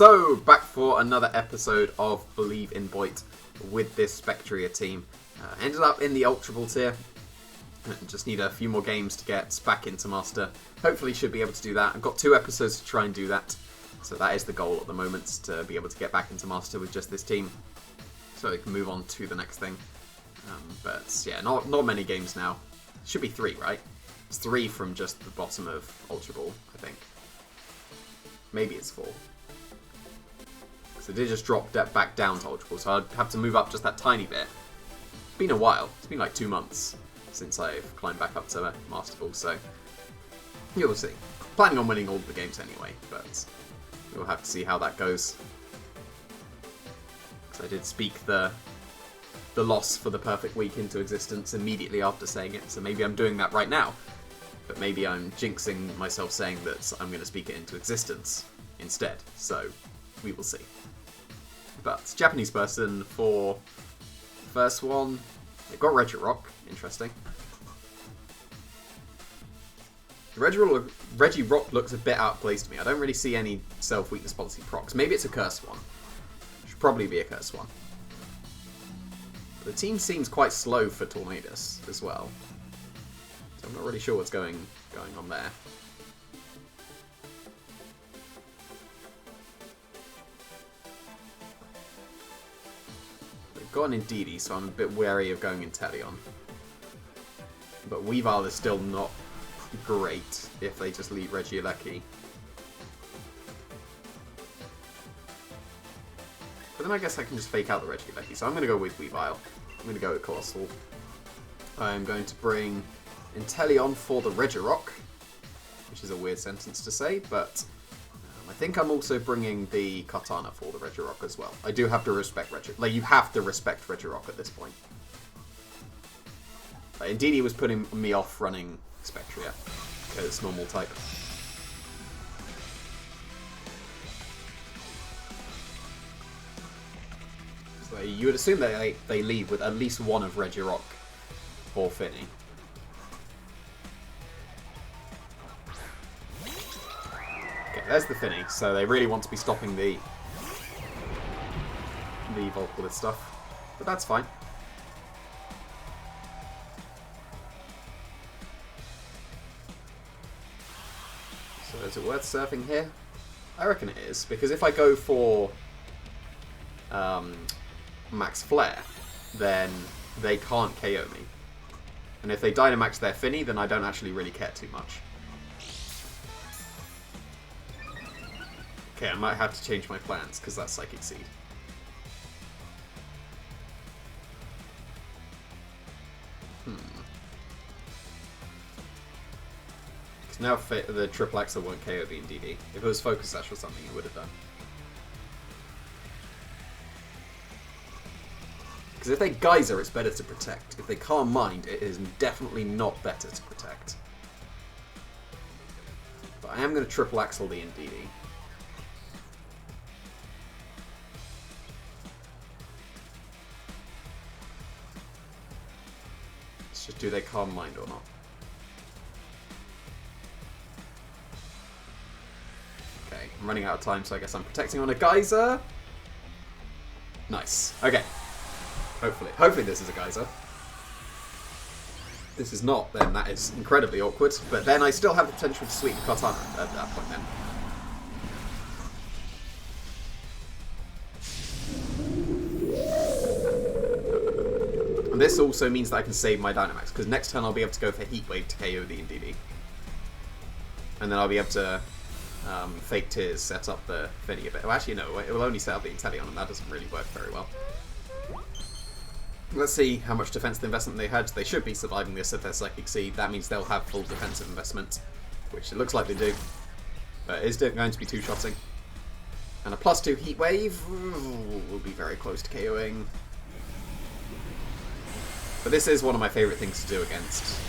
So, back for another episode of Believe in Boyt with this Spectria team. Ended up in the Ultra Ball tier. Just need a few more games to get back into Master. Hopefully should be able to do that. I've got 2 episodes to try and do that. So that is the goal at the moment, to be able to get back into Master with just this team. So we can move on to the next thing. But yeah, not many games now. Should be 3, right? It's 3 from just the bottom of Ultra Ball, I think. Maybe it's 4. So it did just drop back down to Ultra Ball, so I'd have to move up just that tiny bit. It's been a while. It's been like 2 months since I've climbed back up to Master Ball, so you'll see. Planning on winning all the games anyway, but we'll have to see how that goes. Because I did speak the loss for the perfect week into existence immediately after saying it, so maybe I'm doing that right now. But maybe I'm jinxing myself saying that I'm going to speak it into existence instead, so we will see. But Japanese person for the first one, they've got Regirock, interesting. Regirock looks a bit outplaced to me. I don't really see any self-weakness policy procs. Maybe it's a cursed one. Should probably be a cursed one. The team seems quite slow for Tornadus as well. So I'm not really sure what's going on there. They've got an Indeedee, so I'm a bit wary of going Inteleon. But Weavile is still not great if they just leave Regieleki. But then I guess I can just fake out the Regieleki, so I'm going to go with Weavile. I'm going to go with Colossal. I'm going to bring Inteleon for the Regirock, which is a weird sentence to say, but I think I'm also bringing the Kartana for the Regirock as well. I do have to respect Regirock. Like, you have to respect Regirock at this point. Indeed, was putting me off running Spectria, because normal type. So you would assume that they leave with at least one of Regirock or Finny. Okay, there's the Finny, so they really want to be stopping the Volpalith stuff, but that's fine. So is it worth surfing here? I reckon it is, because if I go for Max Flare, then they can't KO me. And if they Dynamax their Finny, then I don't actually really care too much. Okay, I might have to change my plans, because that's Psychic Seed. Because now the Triple Axle won't KO the Indeedee. If it was Focus Sash or something, it would have done. Because if they Geyser, it's better to protect. If they Calm Mind, it is definitely not better to protect. But I am going to Triple Axle the Indeedee. Let's just do they Calm Mind or not. Okay, I'm running out of time, so I guess I'm protecting on a Geyser. Nice. Okay. Hopefully this is a Geyser. If this is not, then that is incredibly awkward. But then I still have the potential to sweep the Kartana at that point then. And this also means that I can save my Dynamax, because next turn I'll be able to go for Heat Wave to KO the Indeedee. And then I'll be able to Fake Tears, set up the Finny a bit. Well, actually no, it will only set up the Inteleon, and that doesn't really work very well. Let's see how much defensive investment they had. They should be surviving this if they're Psychic Seed. That means they'll have full defensive investment, which it looks like they do. But it is going to be 2-shotting. And a +2 Heat Wave will be very close to KOing. But this is one of my favourite things to do against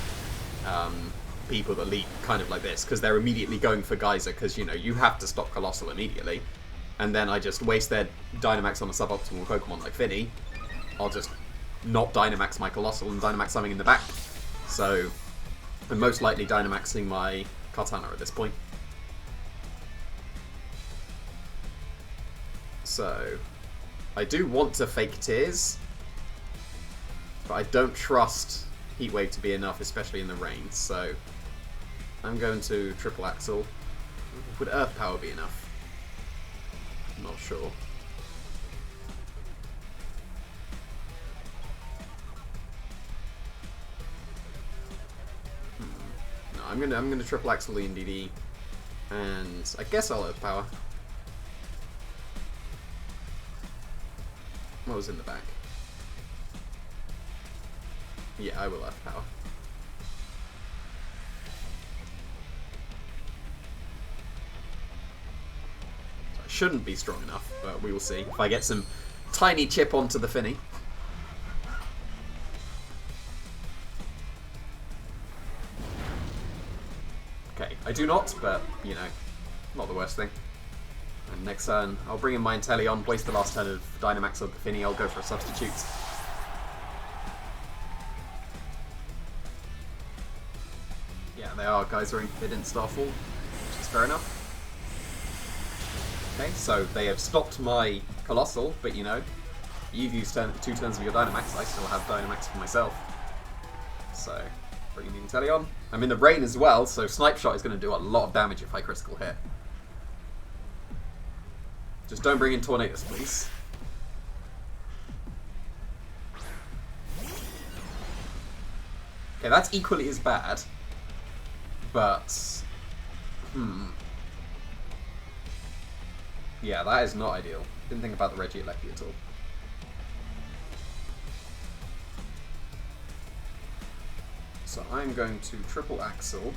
people that lead kind of like this, because they're immediately going for Geyser, because, you know, you have to stop Colossal immediately. And then I just waste their Dynamax on a suboptimal Pokemon like Finny. I'll just not Dynamax my Colossal and Dynamax something in the back. So I'm most likely Dynamaxing my Kartana at this point. So, I do want to fake tears, but I don't trust Heatwave to be enough, especially in the rain. So, I'm going to triple axle. Would Earth Power be enough? I'm not sure. No, I'm gonna triple axle the NDD, and I guess I'll Earth Power. What was in the back? Yeah, I will Earth Power. So I shouldn't be strong enough, but we will see. If I get some tiny chip onto the Finny. Okay, I do not, but, you know, not the worst thing. And next turn, I'll bring in my Inteleon, waste the last turn of Dynamax of the Finny, I'll go for a substitute. Yeah, they are Geysering, they didn't Starfall, which is fair enough. Okay, so they have stopped my Colossal, but you know, you've used 2 turns of your Dynamax, I still have Dynamax for myself. So, bring in the Inteleon. I'm in the rain as well, so Snipe Shot is going to do a lot of damage if I critical hit. Just don't bring in Tornadus, please. Okay, that's equally as bad. But... yeah, that is not ideal. Didn't think about the Regieleki at all. So I'm going to triple axle.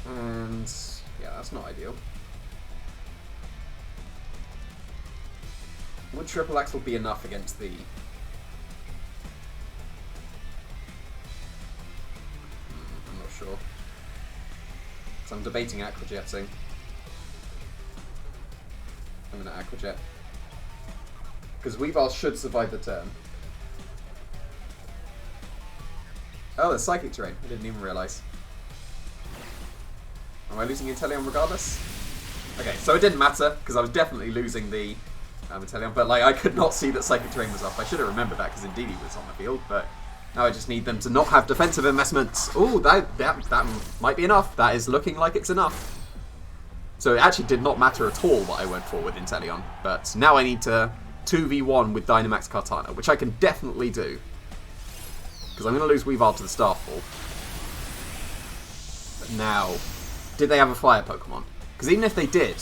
And... yeah, that's not ideal. Would triple axle be enough against the... I'm not sure. So I'm debating Aqua Jetting. I'm going to Aqua Jet. Because Weavile should survive the turn. Oh, there's Psychic Terrain. I didn't even realise. Am I losing Inteleon regardless? Okay, so it didn't matter, because I was definitely losing the... Inteleon, but like I could not see that Psychic Terrain was up. I should have remembered that because indeed he was on the field, but now I just need them to not have defensive investments. Oh, that might be enough. That is looking like it's enough. So it actually did not matter at all what I went for with Inteleon, but now I need to 2v1 with Dynamax Kartana, which I can definitely do. Because I'm going to lose Weavile to the Starfall. But now, did they have a fire Pokemon? Because even if they did,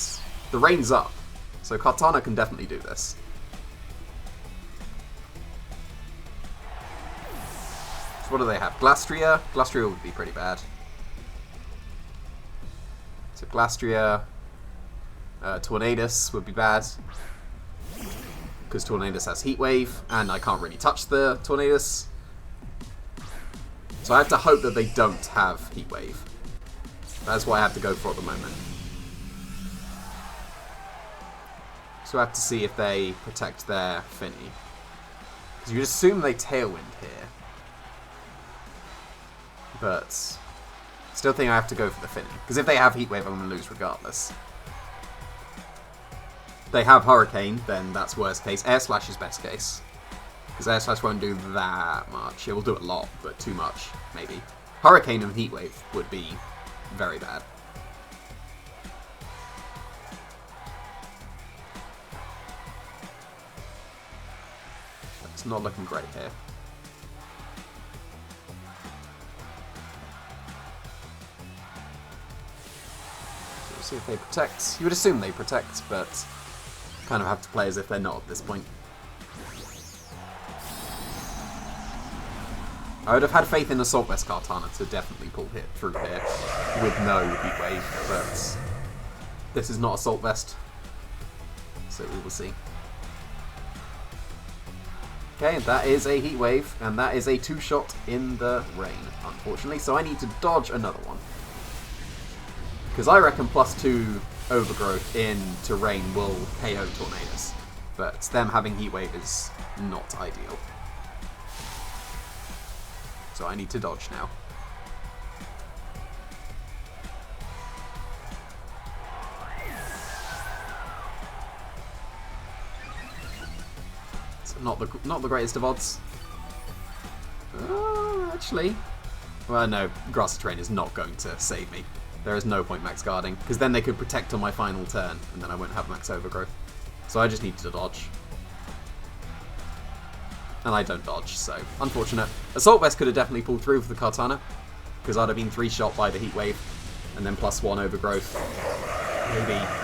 the rain's up. So Kartana can definitely do this. So what do they have? Glastria? Glastria would be pretty bad. So Glastria, Tornadus would be bad. Because Tornadus has Heat Wave, and I can't really touch the Tornadus. So I have to hope that they don't have Heat Wave. That's what I have to go for at the moment. So I have to see if they protect their Finny. Because you'd assume they Tailwind here. But still think I have to go for the Finny. Because if they have Heat Wave, I'm going to lose regardless. If they have Hurricane, then that's worst case. Air Slash is best case. Because Air Slash won't do that much. It will do a lot, but too much, maybe. Hurricane and Heat Wave would be very bad. It's not looking great here. So we'll see if they protect. You would assume they protect, but kind of have to play as if they're not at this point. I would have had faith in Assault Vest Kartana to definitely pull hit through here with no Heat Wave, but this is not Assault Vest, so we will see. Okay, that is a Heat Wave, and that is a 2-shot in the rain, unfortunately, so I need to dodge another one. Because I reckon +2 Overgrowth into rain will KO Tornadus, but them having Heat Wave is not ideal. So I need to dodge now. not the greatest of odds. Actually, well, no, Grassy Terrain is not going to save me. There is no point max guarding, because then they could protect on my final turn, and then I won't have max overgrowth. So I just need to dodge. And I don't dodge, so unfortunate. Assault Vest could have definitely pulled through for the Kartana, because I'd have been 3-shot by the Heat Wave, and then +1 overgrowth.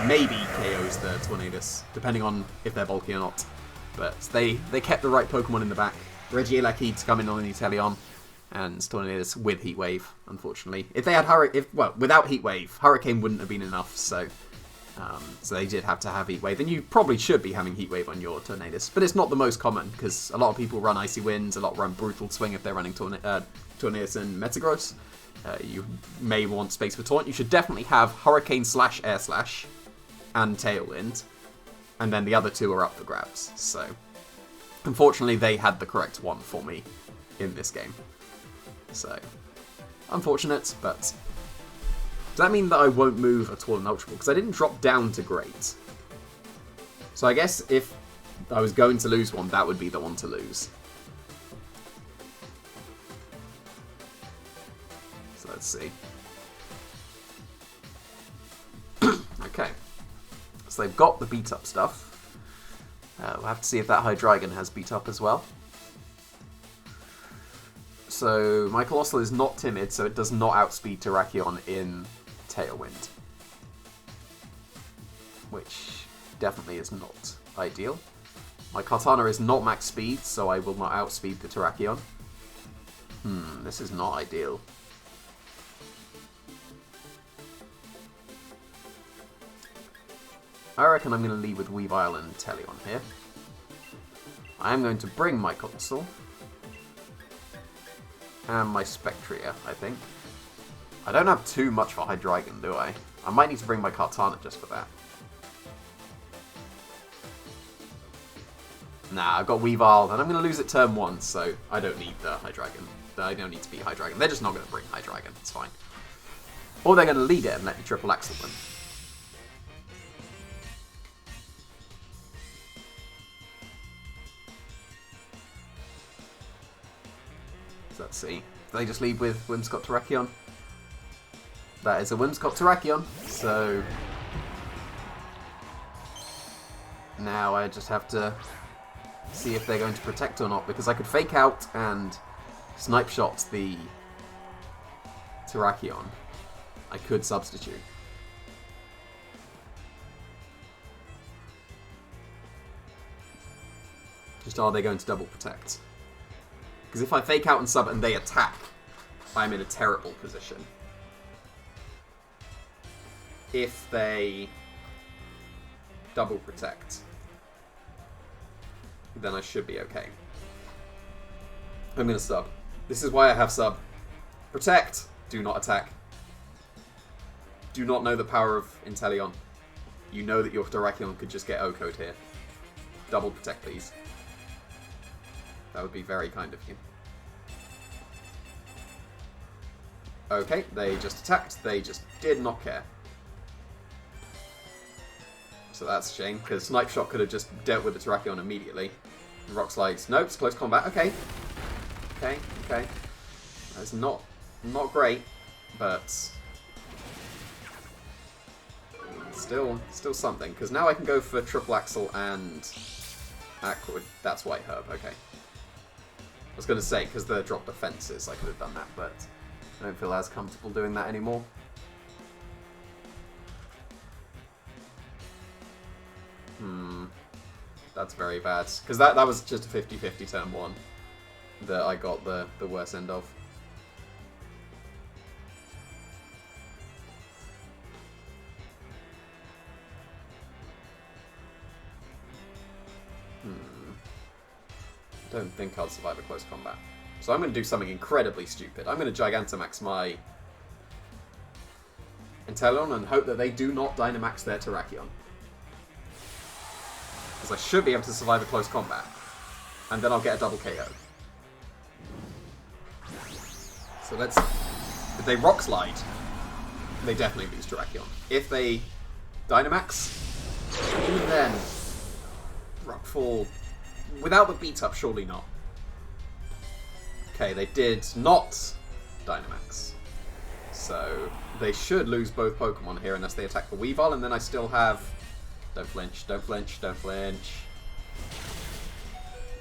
Maybe KOs the Tornadus, depending on if they're bulky or not. But they kept the right Pokemon in the back. Regieleki to come in on the Inteleon, and Tornadus with Heat Wave, unfortunately. If they had without Heat Wave, Hurricane wouldn't have been enough, so they did have to have Heat Wave. And you probably should be having Heat Wave on your Tornadus, but it's not the most common, because a lot of people run Icy Winds, a lot run Brutal Swing if they're running Tornadus and Metagross. You may want Space for Taunt. You should definitely have Hurricane / Air Slash and Tailwind, and then the other two are up for grabs. So, unfortunately, they had the correct one for me in this game. So, unfortunate, but does that mean that I won't move at all in Ultra Ball? Because I didn't drop down to Great. So I guess if I was going to lose one, that would be the one to lose. Let's see. Okay. So they've got the beat up stuff. We'll have to see if that Hydreigon has beat up as well. So my Colossal is not timid, so it does not outspeed Terrakion in Tailwind. Which definitely is not ideal. My Kartana is not max speed, so I will not outspeed the Terrakion. This is not ideal. I reckon I'm going to lead with Weavile and Inteleon here. I am going to bring my Colossal. And my Spectria, I think. I don't have too much for Hydreigon, do I? I might need to bring my Kartana just for that. Nah, I've got Weavile, and I'm going to lose it turn 1, so I don't need the Hydreigon. I don't need to be Hydreigon. They're just not going to bring Hydreigon, it's fine. Or they're going to lead it and let me triple axle them. Let's see. They just lead with Whimsicott Terrakion. That is a Whimsicott Terrakion, so now I just have to see if they're going to protect or not, because I could fake out and snipe shot the Terrakion. I could substitute. Just are they going to double protect? Because if I fake out and sub and they attack, I'm in a terrible position. If they double protect, then I should be okay. I'm going to sub. This is why I have sub. Protect! Do not attack. Do not know the power of Inteleon. You know that your Terrakion could just get O-code here. Double protect, please. That would be very kind of you. Okay, they just attacked. They just did not care. So that's a shame, because Snipe Shot could have just dealt with the Terrakion immediately. Rock Slides. Nope, it's close combat. Okay. Okay. That's not great, but still something. Because now I can go for Triple Axle and Aqua. That's White Herb. Okay. I was going to say, because they're drop defenses, I could have done that, but I don't feel as comfortable doing that anymore. That's very bad. Because that was just a 50-50 turn 1 that I got the worst end of. Don't think I'll survive a close combat. So I'm going to do something incredibly stupid. I'm going to Gigantamax my Inteleon and hope that they do not Dynamax their Terrakion. Because I should be able to survive a close combat. And then I'll get a double KO. So let's... If they Rock Slide, they definitely lose Terrakion. If they Dynamax, even then, Rockfall Without the beat up, surely not. Okay, they did not Dynamax. So they should lose both Pokemon here unless they attack the Weavile, and then I still have... Don't flinch, don't flinch, don't flinch.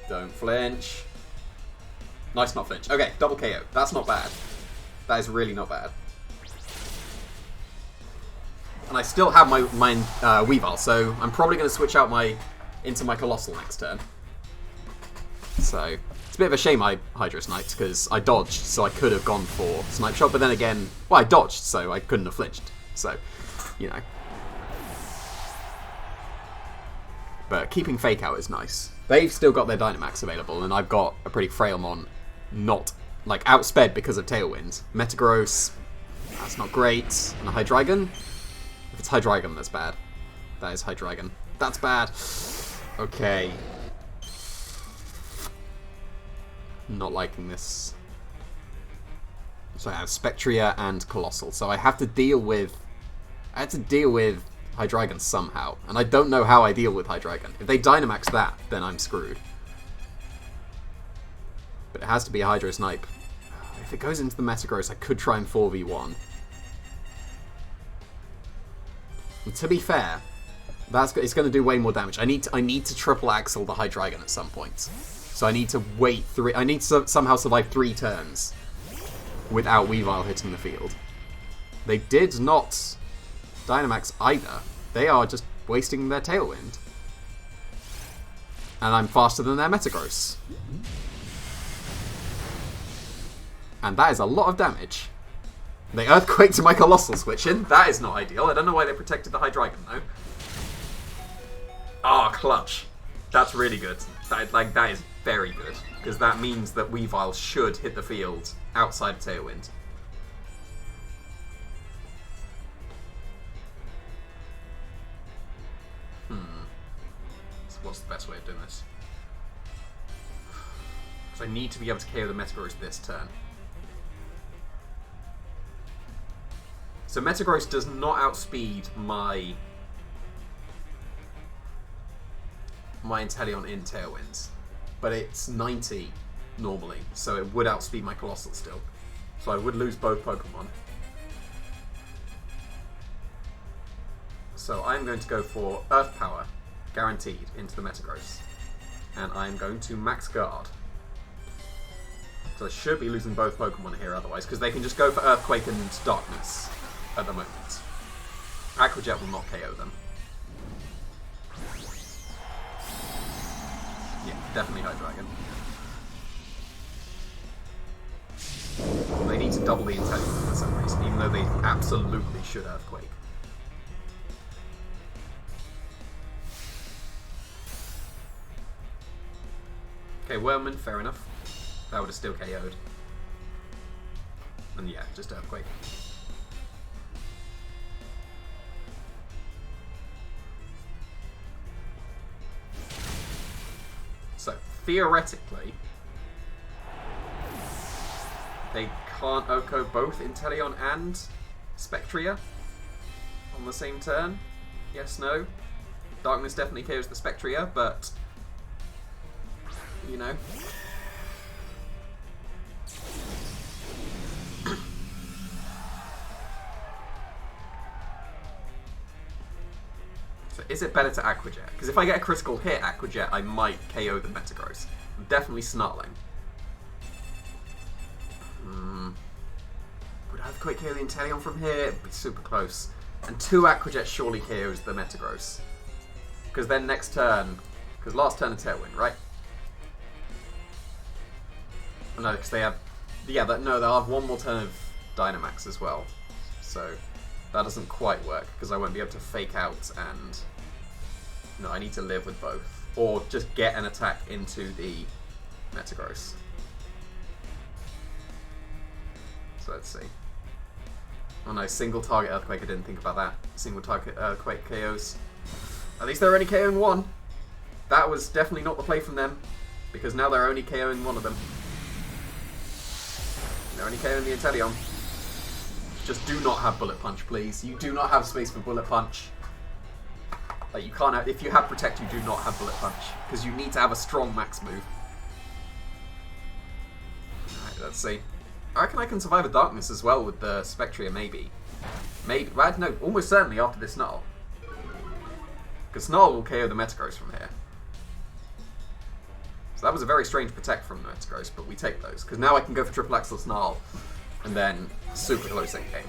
Don't flinch. Nice, not flinch. Okay, double KO. That's not bad. That is really not bad. And I still have my Weavile, so I'm probably going to switch out into my Colossal next turn. So, it's a bit of a shame I Hydro Sniped, because I dodged, so I could have gone for Snipe Shot, but then again, well, I dodged, so I couldn't have flinched. So, you know. But keeping Fake Out is nice. They've still got their Dynamax available, and I've got a pretty Frailmon not, like, outsped because of Tailwind. Metagross, that's not great. And a Hydreigon? If it's Hydreigon, that's bad. That is Hydreigon. That's bad. Okay. Not liking this. So I have Spectria and Colossal. So I have to deal with... I had to deal with Hydreigon somehow. And I don't know how I deal with Hydreigon. If they Dynamax that, then I'm screwed. But it has to be a Hydro Snipe. If it goes into the Metagross, I could try and 4v1. And to be fair, it's going to do way more damage. I need to triple Axle the Hydreigon at some point. So I need to wait I need to somehow survive 3 turns without Weavile hitting the field. They did not Dynamax either. They are just wasting their Tailwind. And I'm faster than their Metagross. And that is a lot of damage. They Earthquake to my Colossal switching. That is not ideal. I don't know why they protected the Hydreigon though. Ah, clutch. That's really good. That is very good. Because that means that Weavile should hit the field outside of Tailwind. So what's the best way of doing this? Because I need to be able to KO the Metagross this turn. So Metagross does not outspeed my Inteleon in Tailwinds, but it's 90 normally, so it would outspeed my Colossal still. So I would lose both Pokemon. So I'm going to go for Earth Power, guaranteed, into the Metagross. And I'm going to Max Guard. So I should be losing both Pokemon here otherwise, because they can just go for Earthquake and Darkness at the moment. Aqua Jet will not KO them. Yeah, definitely Hydreigon. They need to double the Inteleon for some reason, even though they absolutely should Earthquake. Okay, Whelman, fair enough. That would have still KO'd. And yeah, just Earthquake. So, theoretically, they can't OHKO both Inteleon and Spectria on the same turn. Yes, no. Darkness definitely KOs the Spectria, but, you know. So is it better to Aqua Jet? Because if I get a critical hit Aqua Jet, I might KO the Metagross. I'm definitely snarling. Would Earthquake KO the Inteleon from here? It'd be super close. And 2 Aqua Jet surely KOs the Metagross. Because then next turn... Because last turn a Tailwind, right? Oh, no, because they have... Yeah, no, they'll have one more turn of Dynamax as well. So that doesn't quite work, because I won't be able to Fake Out and... No, I need to live with both. Or just get an attack into the Metagross. So let's see. Oh no, single target Earthquake, I didn't think about that. Single target Earthquake KOs. At least they're only KOing one. That was definitely not the play from them, because now they're only KOing one of them. They're only KOing the Inteleon. Just do not have Bullet Punch, please. You do not have space for Bullet Punch. Like, you can't have, if you have Protect, you do not have Bullet Punch. Because you need to have a strong max move. Alright, let's see. I reckon I can survive a Darkness as well with the Spectria, maybe. Maybe. Well, no, almost certainly after this Snarl. Because Snarl will KO the Metagross from here. So that was a very strange Protect from the Metagross, but we take those. Because now I can go for Triple Axel Snarl, and then super close in game.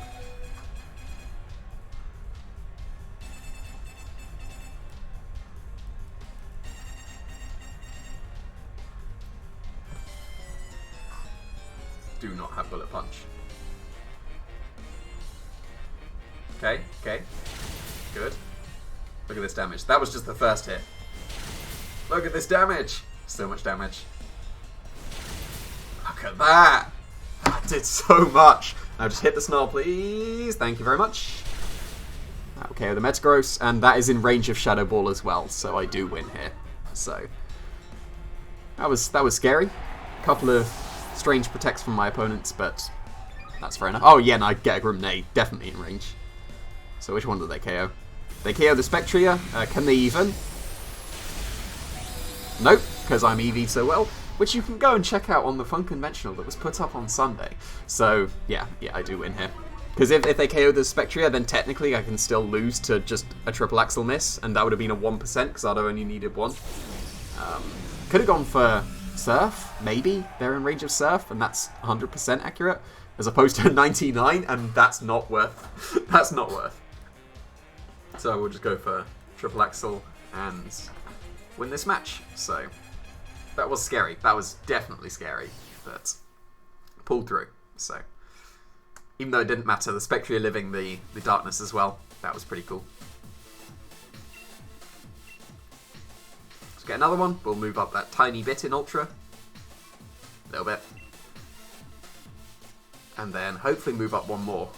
Do not have Bullet Punch. Okay, okay. Good. Look at this damage. That was just the first hit. Look at this damage! So much damage. Look at that! That did so much! Now just hit the Snarl, please. Thank you very much. Okay, the Metagross, and that is in range of Shadow Ball as well, so I do win here. So that was scary. A couple of strange protects from my opponents, but that's fair enough. Oh yeah, and I get a Grenade, definitely in range. So which one do they KO? They KO the Spectria. Can they even? Nope, because I'm EV'd so well, which you can go and check out on the Fun Conventional that was put up on Sunday. So yeah, I do win here. Because if they KO the Spectria, then technically I can still lose to just a Triple Axel miss, and that would have been a 1% because I'd only needed one. Could have gone for Surf, maybe. They're in range of Surf, and that's 100% accurate, as opposed to 99, and that's not worth. That's not worth. So we'll just go for Triple Axel and win this match. So that was scary. That was definitely scary, but pulled through. So even though it didn't matter, the Spectria living the darkness as well. That was pretty cool. Let's get another one. We'll move up that tiny bit in Ultra. A little bit. And then hopefully move up one more.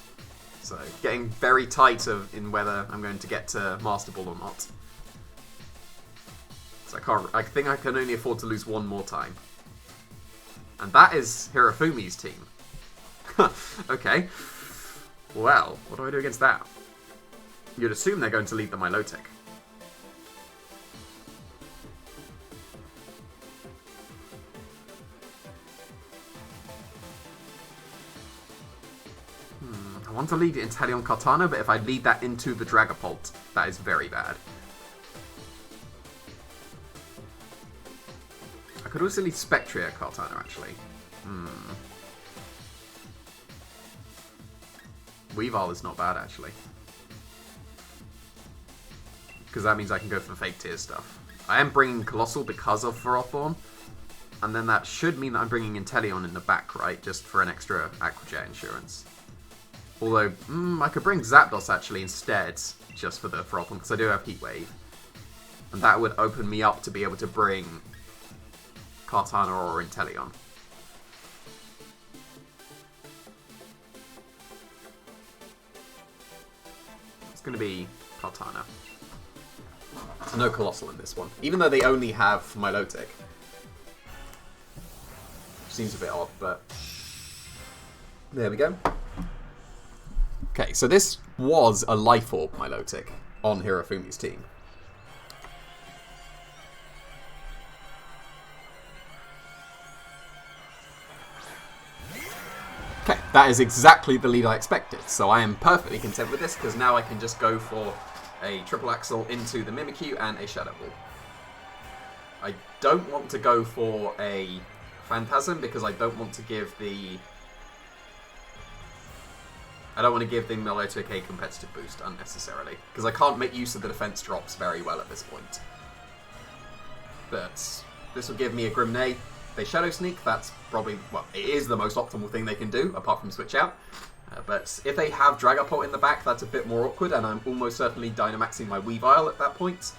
So getting very tight in whether I'm going to get to Master Ball or not. So I think I can only afford to lose one more time. And that is Hirafumi's team. Okay. Well, what do I do against that? You'd assume they're going to lead the Milotic. I want to lead Inteleon Kartana, but if I lead that into the Dragapult, that is very bad. I could also lead Spectria Kartana, actually. Weavile is not bad, actually. Because that means I can go for Fake Tears stuff. I am bringing Colossal because of Ferrothorn. And then that should mean that I'm bringing Inteleon in the back, right? Just for an extra Aqua Jet insurance. Although, I could bring Zapdos, actually, instead. Just for the Ferrothorn, because I do have Heat Wave. And that would open me up to be able to bring Kartana or Inteleon. It's going to be Kartana. So no Colossal in this one. Even though they only have Milotic. Seems a bit odd, but there we go. Okay, so this was a Life Orb Milotic on Hirafumi's team. Okay, that is exactly the lead I expected, so I am perfectly content with this, because now I can just go for a Triple Axel into the Mimikyu and a Shadow Ball. I don't want to go for a Phantasm, because I don't want to give the... I don't want to give the Milotic a competitive boost unnecessarily, because I can't make use of the defense drops very well at this point. But this will give me a Grenade. They Shadow Sneak, that's probably, well, it is the most optimal thing they can do, apart from switch out. But if they have Dragapult in the back, that's a bit more awkward, and I'm almost certainly Dynamaxing my Weavile at that point.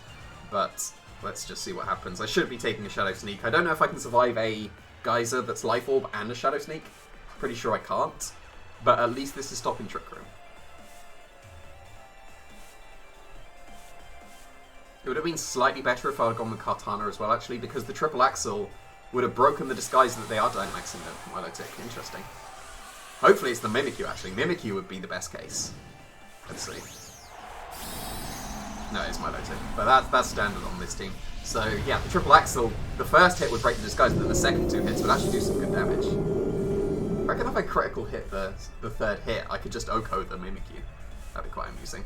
But let's just see what happens. I should be taking a Shadow Sneak. I don't know if I can survive a Geyser that's Life Orb and a Shadow Sneak. Pretty sure I can't. But at least this is stopping Trick Room. It would have been slightly better if I had gone with Kartana as well, actually, because the Triple Axel would have broken the disguise that they are Dynamaxing the Milotic. Interesting. Hopefully it's the Mimikyu, actually. Mimikyu would be the best case. Let's see. No, it's Milotic. But that's standard on this team. So, yeah, the triple axle, the first hit would break the disguise, and then the second 2 hits would actually do some good damage. I reckon if I critical hit the third hit, I could just Oko the Mimikyu. That'd be quite amusing.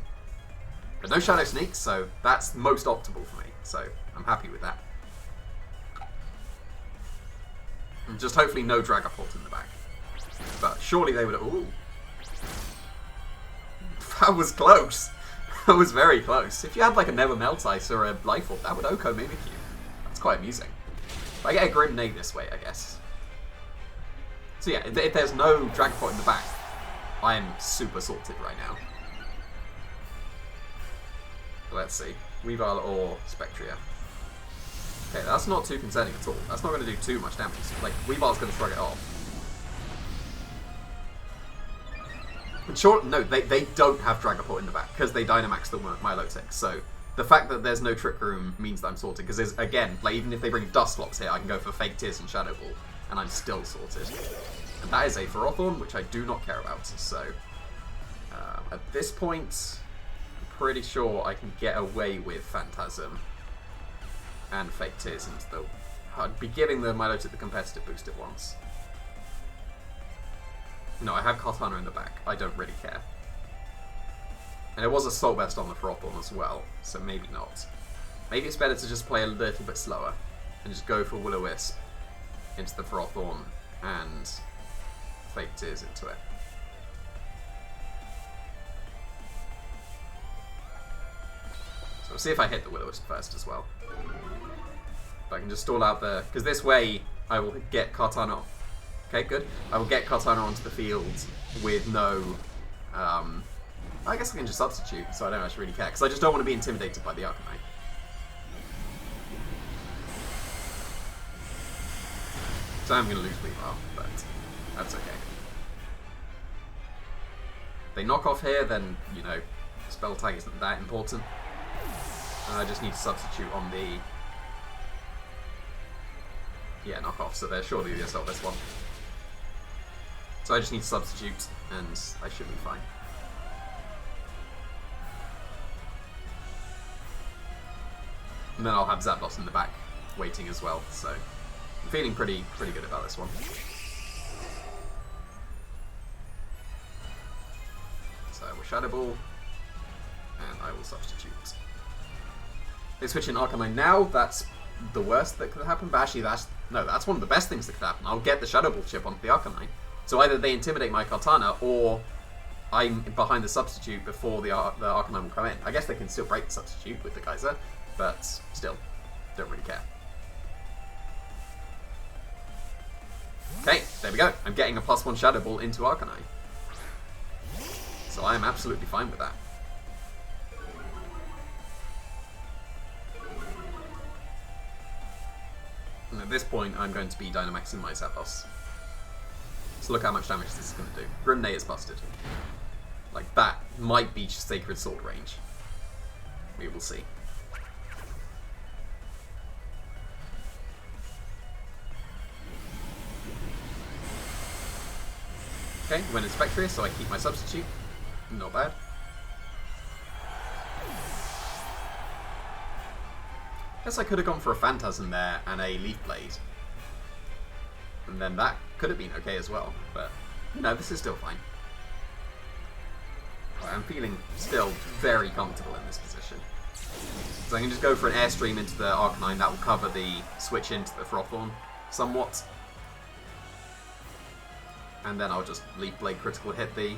But no Shadow Sneaks, so that's most optimal for me. So, I'm happy with that. And just hopefully no Dragapult in the back. But surely they would have... Ooh. That was close. That was very close. If you had like a Never Melt Ice or a Life Orb, that would Oko Mimikyu. That's quite amusing. But I get a Grim Nade this way, I guess. So yeah, if there's no Dragapult in the back, I am super sorted right now. Let's see. Weavile or Spectria. Okay, that's not too concerning at all. That's not going to do too much damage. Like, Weavile's going to shrug it off. And sure, no, they don't have Dragapult in the back, because they Dynamax the Milotic. So, the fact that there's no Trick Room means that I'm sorted, because there's, again, like, even if they bring Dusclops here, I can go for Fake Tears and Shadow Ball, and I'm still sorted. And that is a Ferrothorn, which I do not care about, so... at this point, I'm pretty sure I can get away with Phantasm and Fake Tears into the... I'd be giving the Milotic the competitive boost at once. No, I have Kartana in the back. I don't really care. And it was Assault Vest on the Ferrothorn as well, so maybe not. Maybe it's better to just play a little bit slower and just go for Will-O-Wisp into the Ferrothorn and Fake Tears into it. So we'll see if I hit the Will-O-Wisp first as well. But I can just stall out the... Because this way I will get Kartana... Okay, good. I will get Kartana onto the field with no... I guess I can just substitute, so I don't actually really care. Because I just don't want to be intimidated by the Arcanine. So I'm going to lose Weavile, but that's okay. If they knock off here, then, you know, Spell Tag isn't that important. I just need to substitute on the... Yeah, knock off, so they're surely the Assault Vest one. So I just need to substitute, and I should be fine. And then I'll have Zapdos in the back, waiting as well, so I'm feeling pretty good about this one. So we'll Shadow Ball, and I will substitute. They switch in Arcanine now, that's the worst that could happen, but actually that's one of the best things that could happen. I'll get the Shadow Ball chip onto the Arcanine. So either they intimidate my Kartana, or I'm behind the substitute before the Arcanine will come in. I guess they can still break the substitute with the Geyser, but still, don't really care. Okay, there we go. I'm getting a +1 Shadow Ball into Arcanine. So I am absolutely fine with that. And at this point, I'm going to be Dynamaxing my Zapdos. So look how much damage this is going to do. Grim Nade is busted. Like, that might be Sacred Sword range. We will see. Okay, went in Spectria, so I keep my substitute. Not bad. Guess I could have gone for a Phantasm there and a Leaf Blade. And then that could have been okay as well, but no, this is still fine. I'm feeling still very comfortable in this position. So I can just go for an Airstream into the Arcanine, that will cover the switch into the Ferrothorn somewhat. And then I'll just Leaf Blade critical hit the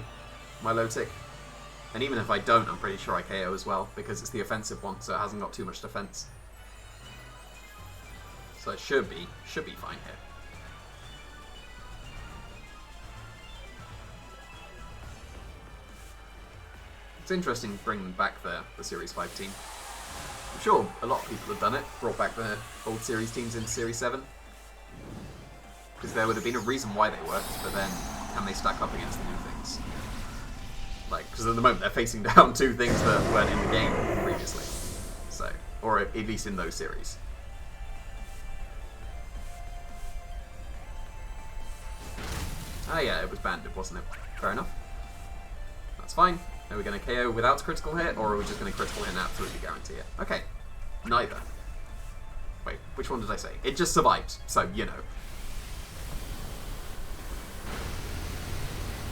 Milotic. And even if I don't, I'm pretty sure I KO as well, because it's the offensive one, so it hasn't got too much defense. So it should be fine here. It's interesting bringing back the Series 5 team. I'm sure a lot of people have done it, brought back the old Series teams into Series 7. Because there would have been a reason why they worked, but then can they stack up against the new things? Like, because at the moment they're facing down 2 things that weren't in the game previously. So, or at least in those series. Ah yeah, it was banded, wasn't it? Fair enough. That's fine. Are we going to KO without critical hit, or are we just going to critical hit and absolutely guarantee it? Okay, neither. Wait, which one did I say? It just survived, so, you know.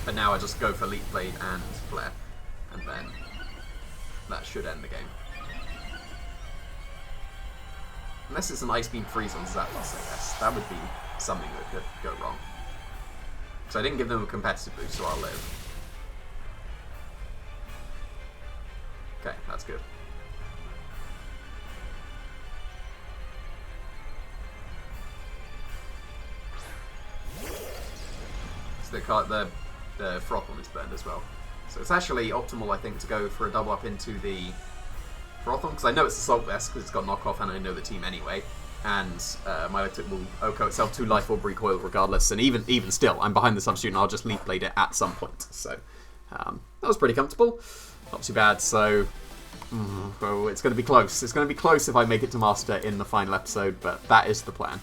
But now I just go for Leap Blade and Flare, and then that should end the game. Unless it's an Ice Beam Freeze on Zapdos, I guess. That would be something that could go wrong. So I didn't give them a competitive boost, so I'll live. Okay, that's good. So the Froth one is burned as well. So it's actually optimal, I think, to go for a double up into the Frothon, because I know it's Assault Vest, because it's got knockoff, and I know the team anyway. And my electric will OHKO itself 2 Life Orb recoil regardless, and even still, I'm behind the substitute, and I'll just Leaf Blade it at some point. So that was pretty comfortable. Not too bad, so well, it's going to be close. It's going to be close if I make it to Master in the final episode, but that is the plan.